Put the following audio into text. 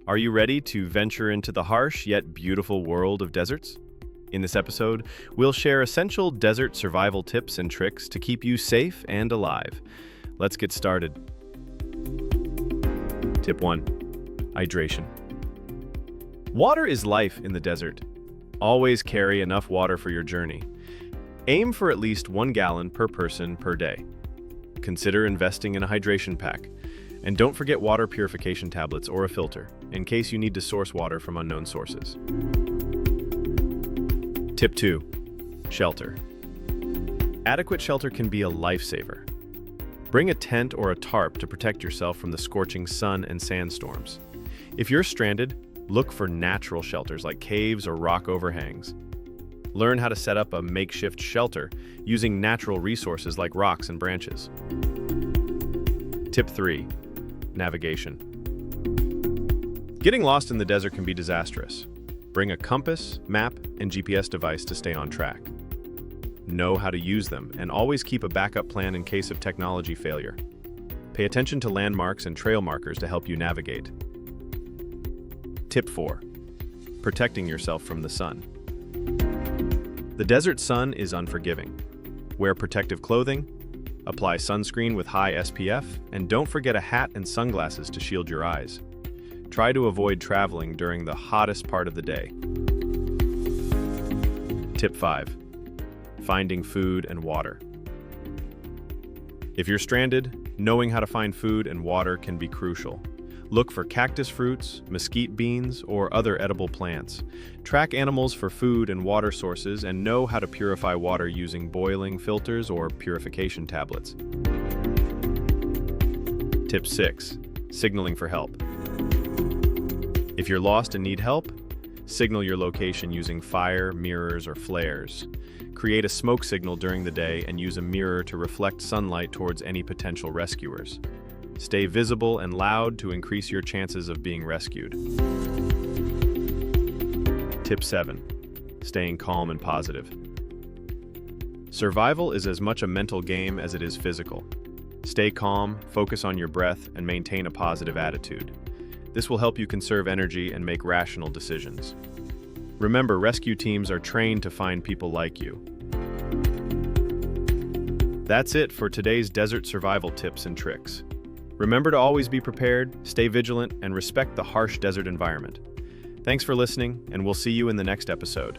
Are you ready to venture into the harsh yet beautiful world of deserts? In this episode, we'll share essential desert survival tips and tricks to keep you safe and alive. Let's get started. Tip 1. Hydration. Water is life in the desert. Always carry enough water for your journey. Aim for at least 1 gallon per person per day. Consider investing in a hydration pack. And don't forget water purification tablets or a filter, in case you need to source water from unknown sources. Tip 2. Shelter. Adequate shelter can be a lifesaver. Bring a tent or a tarp to protect yourself from the scorching sun and sandstorms. If you're stranded, look for natural shelters like caves or rock overhangs. Learn how to set up a makeshift shelter using natural resources like rocks and branches. Tip 3. Navigation. Getting lost in the desert can be disastrous. Bring a compass, map, and GPS device to stay on track. Know how to use them and always keep a backup plan in case of technology failure. Pay attention to landmarks and trail markers to help you navigate. Tip 4. Protecting yourself from the sun. The desert sun is unforgiving. Wear protective clothing, apply sunscreen with high SPF, and don't forget a hat and sunglasses to shield your eyes. Try to avoid traveling during the hottest part of the day. Tip 5. Finding food and water. If you're stranded, knowing how to find food and water can be crucial. Look for cactus fruits, mesquite beans, or other edible plants. Track animals for food and water sources and know how to purify water using boiling filters or purification tablets. Tip 6. Signaling for help. If you're lost and need help, signal your location using fire, mirrors, or flares. Create a smoke signal during the day and use a mirror to reflect sunlight towards any potential rescuers. Stay visible and loud to increase your chances of being rescued. Tip 7. Staying calm and positive. Survival is as much a mental game as it is physical. Stay calm, focus on your breath, and maintain a positive attitude. This will help you conserve energy and make rational decisions. Remember, rescue teams are trained to find people like you. That's it for today's desert survival tips and tricks. Remember to always be prepared, stay vigilant, and respect the harsh desert environment. Thanks for listening, and we'll see you in the next episode.